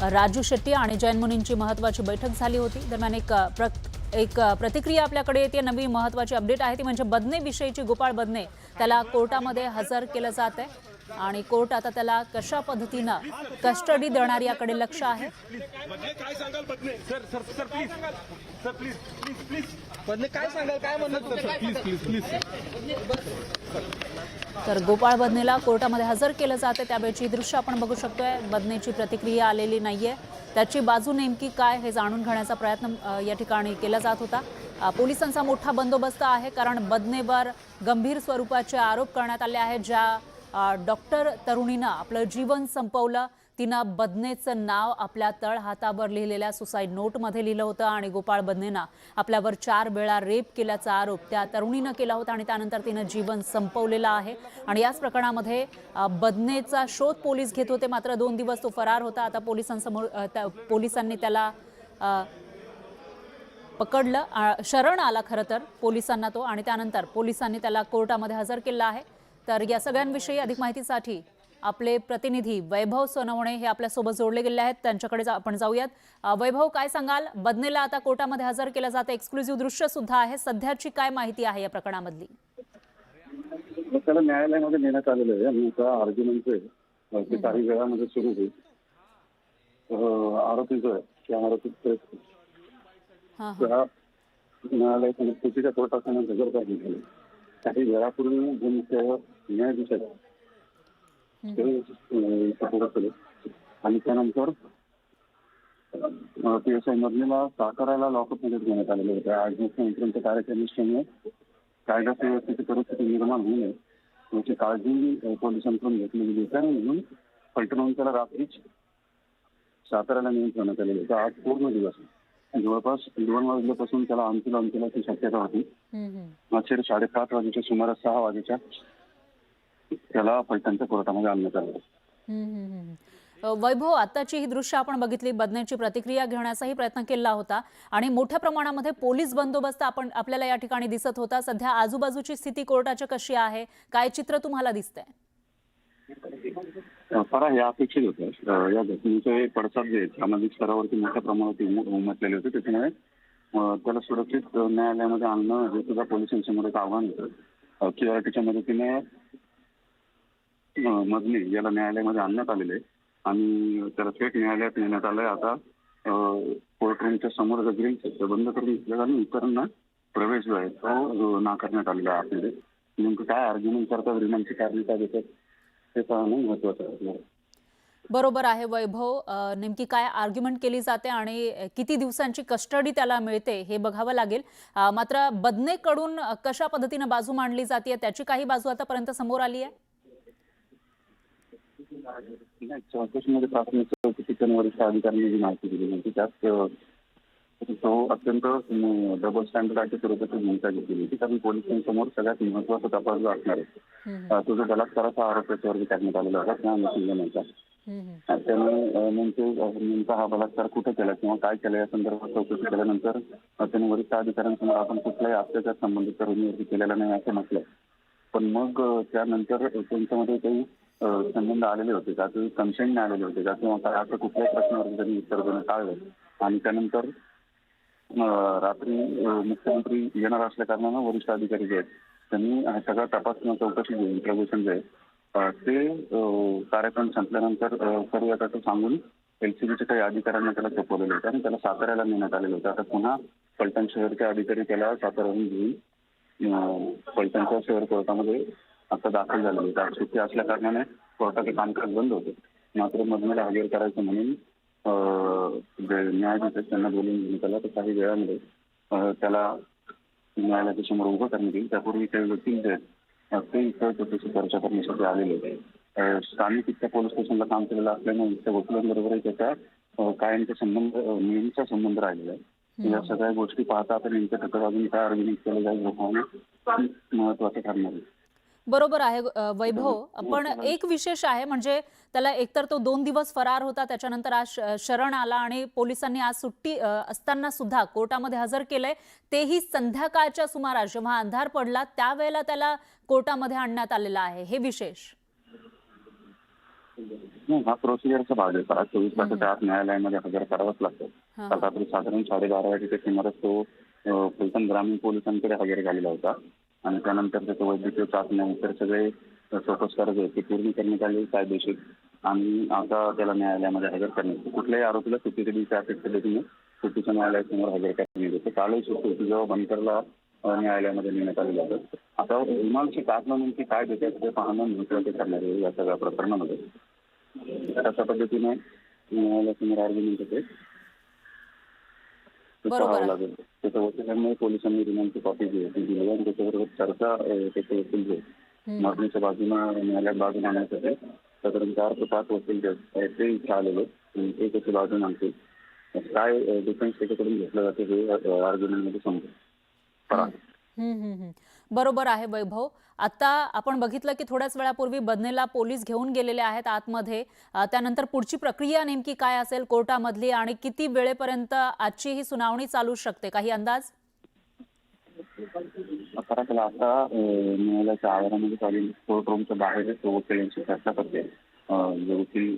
राजू शेट्टी आणि जैन मुनींची महत्त्वाची बैठक झाली होती। दरम्यान एक प्रतिक्रिया आपल्याकडे येते, नवी महत्त्वाची अपडेट आहे ती म्हणजे बदने विषयीची। गोपाळ बदने त्याला कोर्टामध्ये हजर केलं जात आहे आणि कोर्ट आता त्याला कशा पद्धतीने कस्टडी देणार याकडे लक्ष आहे। काय सांगाल बदने sir sir sir please sir please please please बदने काय सांगाल, काय म्हणतात सर प्लीज प्लीज प्लीज तर गोपाळ बदनेला कोर्टामध्ये हजर केलं जाते त्यावेळची दृश्य आपण बघू शकतोय। बदनेची प्रतिक्रिया आलेली नाहीये, त्याची बाजू नेमकी काय हे जाणून घेण्याचा प्रयत्न या ठिकाणी केला जात होता। पोलिसांचा मोठा बंदोबस्त आहे कारण बदनेवर गंभीर स्वरूपाचे आरोप करण्यात आले आहेत। ज्या डॉक्टर तरुणीनं आपलं जीवन संपवलं, तिनं बदनेचं नाव आपल्या तळहातावर लिहिलेल्या सुसाईड नोटमध्ये लिहिलं होतं आणि गोपाळ बदनेनं आपल्यावर 4 वेळा रेप केल्याचा आरोप त्या तरुणीनं केला होता आणि त्यानंतर तिनं जीवन संपवलेलं आहे। आणि याच प्रकरणामध्ये बदनेचा शोध पोलीस घेत होते, मात्र 2 दिवस तो फरार होता। आता पोलिसांनी त्याला पकडलं, शरण आला खरं तर पोलिसांना तो, आणि त्यानंतर पोलिसांनी त्याला कोर्टामध्ये हजर केलं आहे। तर या सगळ्यांविषयी अधिक माहितीसाठी आपले प्रतिनिधी वैभव सोनवणे हे आपल्या सोबत जोडले गेले आहेत, त्यांच्याकडे आपण जाऊयात। वैभव, काय सांगाल? बदनेला आता कोर्टामध्ये हजर केलं जातं, एक्सक्लुझिव्ह दृश्य सुद्धा आहे, सध्याची काय माहिती आहे या प्रकरणामधली? त्याला न्यायालयामध्ये नेण्यात आलेलं आहे आणि त्या आर्ग्युमेंटचे काही वेळामध्ये सुरू होईल। आरोपी जो आहे त्या आरोपी न्यायालयाच्या स्थितीच्या कोर्टासमोर हजर करण्यात आले। काही वेळापूर्वी न्यायाधीश आणि त्यानंतर PSI मधलेला साताऱ्याला लॉकअपमध्ये घेण्यात आलेलं होतं। आज मुख्यमंत्र्यांच्या कार्यक्रमामुळे कायदा सुव्यवस्थेची परिस्थिती निर्माण होऊ नये याची काळजी पोलिसांकडून घेतली गेली होती म्हणून फलटणहून त्याला रात्रीच साताऱ्याला नेऊन ठेवण्यात आलेलं होतं। आज पूर्ण दिवस जवळपास 2 वाजल्यापासून त्याला अंतिलाची शक्यता होती। अखेर 5:30 वाजेच्या सुमारास 6 वाजेच्या त्याला फलटणच्या कोर्टामध्ये आणण्यात आलं। वैभव, आताची ही दृश्य आपण बघितली, बदनेची प्रतिक्रिया घेण्याचाही प्रयत्न केला होता आणि मोठ्या प्रमाणामध्ये पोलीस बंदोबस्त आपल्याला या ठिकाणी दिसत होता। सध्या आजूबाजूची स्थिती कोर्टाची कशी आहे, काय चित्र तुम्हाला दिसतंय? हे अपेक्षित होतं। या घटनेचे पडसाद जे सामाजिक स्तरावरती मोठ्या प्रमाणात उमटलेले होते, त्याच्यामुळे त्याला सुरक्षित न्यायालयामध्ये आणणं हे सुद्धा पोलिसांसमोर एक आव्हान होतं। QRTच्या मदतीने मदने याला न्यायालयामध्ये आणण्यात आलेले आणि त्याला थेट न्यायालयात नेण्यात आलंय। आता कोर्ट रूमच्या समोर ग्रिल बंद करून घेतलं आणि इतरांना प्रवेश जो आहे तो नाकारण्यात आलेला आहे। आतमध्ये नेमकं काय आर्ग्युमेंट करतात, रिमांडची कारणे काय देतात ते पाहणं महत्वाचं आहे। बरोबर आहे वैभव, नेमकी काय आर्ग्युमेंट केली जाते आणि किती दिवसांची कस्टडी त्याला मिळते हे बघावं लागेल। मात्र बदनेकडून कशा पद्धतीने बाजू मांडली जाते त्याची काही बाजू आतापर्यंत समोर आली आहे? चौकशीमध्ये प्राथमिक चौकशीच्या वरिष्ठ अधिकाऱ्यांनी जी माहिती दिली होती त्यात तो अत्यंत डबल स्टँडर्डच्या स्वरूपाची भूमिका घेतली होती, कारण पोलिसांसमोर सगळ्यात महत्वाचा तपास जो असणार आहे तो जो बलात्काराचा आरोप त्याच्यावरती करण्यात आलेला होता त्या अनुषंगाने त्याने नेमका हा बलात्कार कुठे केला किंवा काय केलं या संदर्भात चौकशी केल्यानंतर त्याने वरिष्ठ अधिकाऱ्यांसमोर आपण कुठलाही अत्याचार संबंधित तरुणीवरती केलेला नाही असं म्हटलं। पण मग त्यानंतर त्यांच्यामध्ये काही संबंध आलेले होते का, काही कन्सेंट आलेले होते का, किंवा काय असं कुठल्याही प्रश्नावरती त्यांनी उत्तर देणं टाळलं। आणि त्यानंतर रात्री मुख्यमंत्री येणार असल्या कारणानं वरिष्ठ अधिकारी जे आहेत त्यांनी सगळा तपास किंवा चौकशी जे इंट्रोगेशन जे आहे ते कार्यक्रम संपल्यानंतर करूयात असं सांगून LCBच्या काही अधिकाऱ्यांना त्याला सोपवलेलं होतं आणि त्याला साताऱ्याला नेण्यात आलेलं होतं। आता पुन्हा फलटण शहरचे अधिकारी त्याला साताऱ्याहून घेऊन फलटणच्या शहर कोर्टामध्ये आता दाखल झालेले होते। आज सुट्टी असल्या कारणाने कोर्टाचे कामकाज बंद होते, मात्र मदनेला हजर करायचं म्हणून न्यायाधीश त्यांना बोलून घेऊन त्याला तर काही वेळामध्ये त्याला न्यायालयाच्या समोर उभं करण्यात येईल। त्यापूर्वी काही वकील जे आहेत ते इथं त्याची चर्चा करण्यासाठी आलेले होते। स्थानिक इथल्या पोलीस स्टेशनला काम केलेलं असल्यामुळे इथल्या वकिलांबरोबरही त्याचा कायमचा संबंध, नेहमीचा संबंध राहिलेला आहे। या सगळ्या गोष्टी पाहता आता नेमक्या अजून काय आर्ग्युमेंट केलं जाईल हे पाहणं महत्वाचं ठरणार आहे। बरोबर आहे वैभव, पण एक विशेष आहे म्हणजे त्याला एकतर तो 2 दिवस फरार होता, त्याच्यानंतर आज शरण आला आणि पोलिसांनी आज सुट्टी असताना सुद्धा कोर्टामध्ये हजर केलंय, तेही संध्याकाळच्या सुमारास जेव्हा अंधार पडला त्यावेळेला त्याला कोर्टामध्ये आणण्यात आलेलं आहे, हे विशेष। नाही, हा प्रोसिजरचा भाग आहे. 24 तासाच्या आत न्यायालयामध्ये हजर करावंच लागतं. हा. काल रात्री साधारण 12:30 वाजेच्या सुमारास तो फलटण ग्रामीण पोलिसांकडे हजर झालेला होता आणि त्यानंतर त्याचं वैद्यकीय चाचण्या इतर सगळे चौकसकार जे ते पूर्ण करण्यात आले कायदेशीर आणि आता त्याला न्यायालयामध्ये हजर करण्यात कुठल्याही आरोपीला सुट्टीच्या दिवशी अपेक्षा पद्धतीने सुट्टीच्या न्यायालयासमोर हजर करण्यात येते. कालही सुट्टी जेव्हा बनकरला न्यायालयामध्ये नेण्यात आलेलं होतं. आता रिमांडची कारणं नेमकी काय देतात ते पाहणं महत्त्वाचं करणार आहे या सगळ्या प्रकरणामध्ये. अशा पद्धतीने न्यायालयासमोर आर्ग्युमेंट होते पाहावं लागेल. त्याच्या वकिलांनी पोलिसांनी रिमांडची कॉपी जी होती दिली आणि त्याच्याबरोबर चर्चा त्याचे वकील जे मागणीच्या बाजूनं न्यायालयात बाजून आणण्यासाठी साधारण 4 ते 5 वकील जे ते इच्छा आलेले ते त्याची बाजून आणतील. काय डिफेन्स त्याच्याकडून घेतलं जाते हे आर्ग्युमेंटमध्ये समजेल. बरोबर आहे वैभव. आता आपण बघितलं की थोड्याच वेळापूर्वी बदनेला पोलीस घेऊन गेलेले आहेत आतमध्ये. त्यानंतर पुढची प्रक्रिया नेमकी काय असेल कोर्टामधली आणि किती वेळेपर्यंत आजची ही सुनावणी चालू शकते, काही अंदाज? त्याला आता न्यायालयाच्या आवारामध्ये चालेल कोर्ट रूमच्या बाहेर वकिलांशी चर्चा करते. जे वकील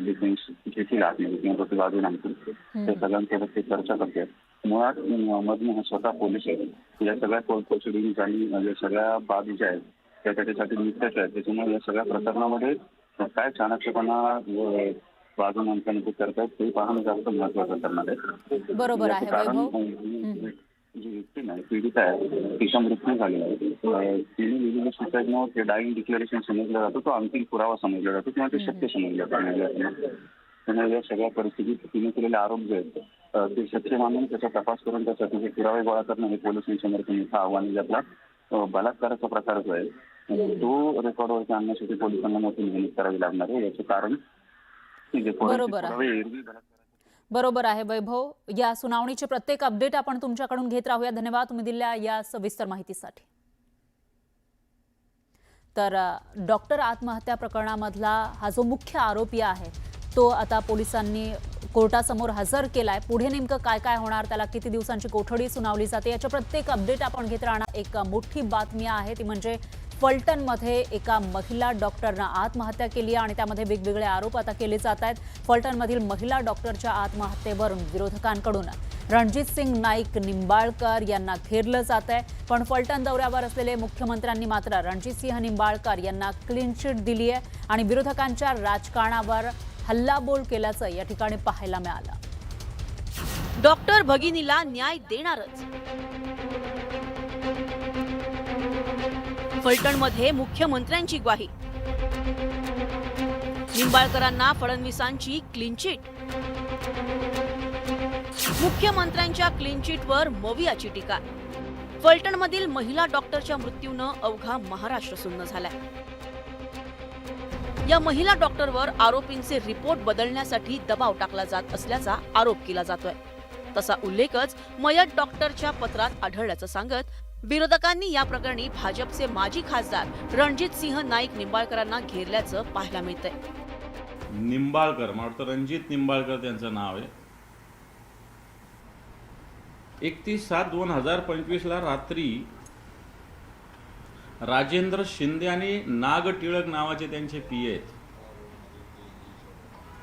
डिफेन्स घेतील आतमध्ये किंवा ते बाजून आणतील त्या सगळ्यांसोबत ते चर्चा करते. मुळात मधनं हा स्वतः पोलीस आहे. या सगळ्या कोर्ट प्रोसिडिंग्स आणि या सगळ्या बाबी ज्या आहेत त्या त्याच्यासाठी निकटच आहेत. त्याच्यामुळे या सगळ्या प्रकरणामध्ये काय चाणक्यपणा बाजून आणताना ते करतायत ते पाहणं जास्त महत्वाचं करणार आहे. बरोबर आहे वैभव. जी व्यक्ती नाही पीडित आहे तिचा मृत्यू झालेला आहे. तिने लिहिलेलं सुसाईडनं ते डाईंग डिक्लेरेशन समजला जातो, तो अंतिम पुरावा समजला जातो किंवा ते सत्य समजलं जातं. त्यामुळे या सगळ्या परिस्थितीत तिने केलेले आरोप जे आहेत ते सत्य मानून त्याचा तपास करून त्यासाठी पुरावे गोळा करणं हे पोलिसांसमोर मोठं आव्हान ज्यातला बलात्काराचा प्रकार जो आहे तो रेकॉर्डवरती आणण्यासाठी पोलिसांना मोठी मेहनत करावी लागणार आहे. याचं कारण बरोबर आहे वैभव. या सुनावणीचे प्रत्येक अपडेट आपण तुमच्याकडून घेत राहूया. धन्यवाद तुम्ही दिलेल्या या सविस्तर माहितीसाठी. तर डॉक्टर आत्महत्या प्रकरणामधला हा जो मुख्य आरोपी आहे तो आता पोलिसांनी कोर्टासमोर हजर केलाय. पुढे नेमकं काय काय होणार, त्याला किती दिवसांची कोठडी सुनावली जाते, याचे प्रत्येक अपडेट आपण घेत राहणार. एक मोठी बातमी आहे ती म्हणजे फलटणमध्ये एका महिला डॉक्टरनं आत्महत्या केली आणि त्यामध्ये वेगवेगळे आरोप आता केले जात आहेत. फलटणमधील महिला डॉक्टरच्या आत्महत्येवरून विरोधकांकडून रणजित सिंग नाईक निंबाळकर यांना घेरलं जात आहे. पण फलटण दौऱ्यावर असलेले मुख्यमंत्र्यांनी मात्र रणजित सिंह निंबाळकर यांना क्लीन चिट दिली आहे आणि विरोधकांच्या राजकारणावर हल्लाबोल केल्याचं या ठिकाणी पाहायला मिळालं. डॉक्टर भगिनीला न्याय देणारच. फलटणमध्ये मुख्यमंत्र्यांची ग्वाही. निंबाळकरांना फडणवीसांची क्लीन चिट. मुख्यमंत्र्यांच्या क्लीन चिटवर मवियाची टीका. फलटणमधील महिला डॉक्टरच्या मृत्यूनं अवघा महाराष्ट्र सुन्न झालाय. या महिला डॉक्टरवर आरोपींचे रिपोर्ट बदलण्यासाठी दबाव टाकला जात असल्याचा आरोप केला जातोय. तसा उल्लेखच मयत डॉक्टरच्या पत्रात आढळल्याचं सांगत विरोधकांनी या प्रकरणी भाजपचे माजी खासदार रणजित सिंह नाईक निंबाळकरांना घेरल्याचं पाहायला मिळतंय. निंबाळकर, मला वाटतं रणजित निंबाळकर त्यांचं नाव आहे. 31/7/2025 रात्री राजेंद्र शिंदे आणि नाग टिळक नावाचे त्यांचे पी आहेत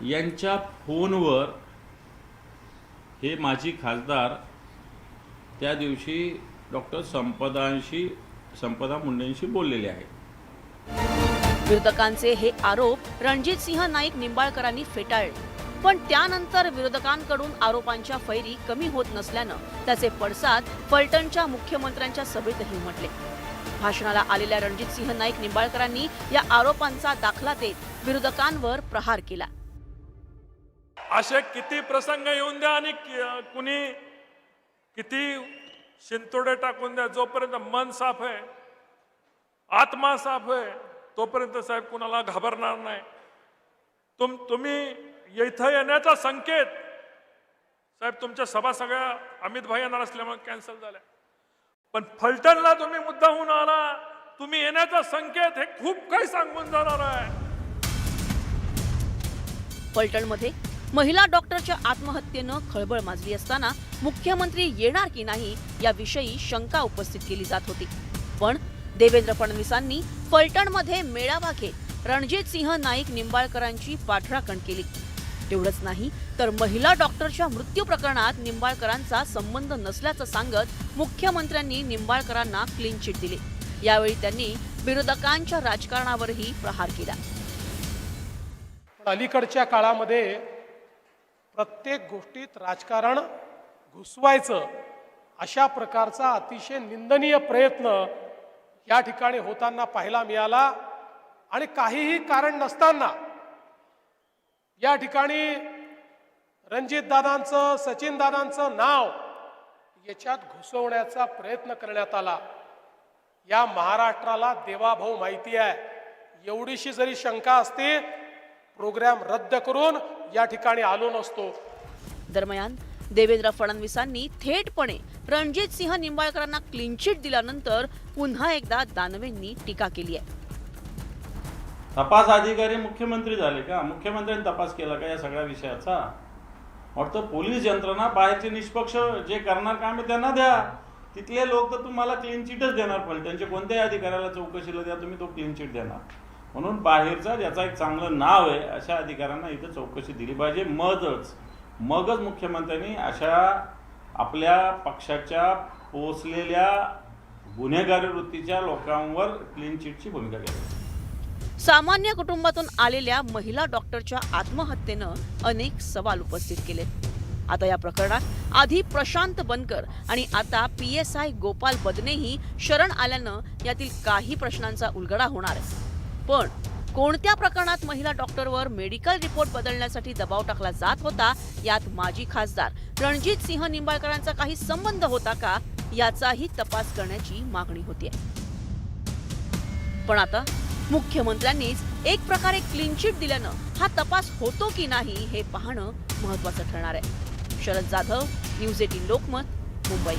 यांच्या फोनवर हे माजी खासदार त्या दिवशी डॉक्टर संपदा मुंडेंशी बोललेले आहेत. विरोधकांचे हे आरोप रणजित सिंह नाईक निंबाळकरांनी फेटाळले. पण त्यानंतर विरोधकांकडून आरोपांच्या फैरी कमी होत नसल्यानं त्याचे पडसाद फलटणच्या मुख्यमंत्र्यांच्या सभेतही उमटले. भाषणाला आलेल्या रणजित सिंह नाईक निंबाळकरांनी या आरोपांचा दाखला देत विरोधकांवर प्रहार केला. असे किती प्रसंग येऊन द्या आणि कुणी किती शिंतोडे टाकून द्या, जोपर्यंत मन साफ आहे, आत्मा साफ आहे, तोपर्यंत साहेब कुणाला घाबरणार नाही. तुम्ही इथं येण्याचा संकेत साहेब तुमच्या सभा सगळ्या अमित भाई येणार असल्यामुळे कॅन्सल झाल्या. पण फलटणला तुम्ही मुद्दाहून आला, तुम्ही येण्याचा संकेत हे खूप काही सांगून जाणार आहे. फलटणमध्ये महिला डॉक्टरच्या आत्महत्येनं खळबळ माजली असताना मुख्यमंत्री येणार की नाही याविषयी शंका उपस्थित केली जात होती. पण देवेंद्र फडणवीसांनी फलटणमध्ये मेळावा घेत रणजित सिंह नाईक निंबाळकरांची पाठराखण केली. तेवढंच नाही तर महिला डॉक्टरच्या मृत्यू प्रकरणात निंबाळकरांचा संबंध नसल्याचं सांगत मुख्यमंत्र्यांनी निंबाळकरांना क्लीन चिट दिली. यावेळी त्यांनी विरोधकांच्या राजकारणावरही प्रहार केला. अलीकडच्या काळामध्ये प्रत्येक गोष्टीत राजकारण घुसवायचं अशा प्रकारचा अतिशय निंदनीय प्रयत्न या ठिकाणी होताना पाहायला मिळाला. आणि काहीही कारण नसताना या ठिकाणी रणजितदादांचं, सचिनदादांचं नाव याच्यात घुसवण्याचा प्रयत्न करण्यात आला. या महाराष्ट्राला देवाभाऊ माहिती आहे. एवढीशी जरी शंका असते प्रोग्राम रद्द करून या ठिकाणी आलो नसतो. दरम्यान देवेंद्र फडणवीसांनी थेटपणे रणजित सिंह निंबाळकरांना क्लीन चिट दिल्यानंतर पुन्हा एकदा दानवेंनी टीका केली आहे. तपास अधिकारी मुख्यमंत्री झाले का? मुख्यमंत्र्यांनी तपास केला का या सगळ्या विषयाचा? वाटतं पोलीस यंत्रणा बाहेरचे निष्पक्ष जे करणार काम आहे त्यांना द्या. तिथले लोक तर तुम्हाला क्लीन चिटच देणार. फलटणचे कोणत्याही अधिकाऱ्याला चौकशीला द्या तुम्ही, तो क्लीन चिट देणार. म्हणून बाहेरचा ज्याचा एक चांगलं नाव आहे अशा अधिकाऱ्यांना इथं चौकशी दिली पाहिजे. मगच मुख्यमंत्र्यांनी अशा आपल्या पक्षाच्या पोचलेल्या गुन्हेगारी वृत्तीच्या लोकांवर क्लीन चिटची भूमिका घ्यावी. सामान्य कुटुंबातून आलेल्या महिला डॉक्टरच्या आत्महत्येनं अनेक सवाल उपस्थित केलेत. आता या प्रकरणात आधी प्रशांत बनकर आणि आता PSI गोपाल बदनेही शरण आल्यानं यातील काही प्रश्नांचा उलगडा होणार आहे. पण कोणत्या प्रकरणात महिला डॉक्टरवर मेडिकल रिपोर्ट बदलण्यासाठी दबाव टाकला जात होता, यात माजी खासदार रणजित सिंह निंबाळकरांचा काही संबंध होता का, याचाही तपास करण्याची मागणी होतीये. पण आता मुख्यमंत्र्यांनीच एक प्रकारे क्लीन चिट दिल्यानं हा तपास होतो की नाही हे पाहणं महत्त्वाचं ठरणार आहे. शरद जाधव, न्यूज 18 लोकमत, मुंबई.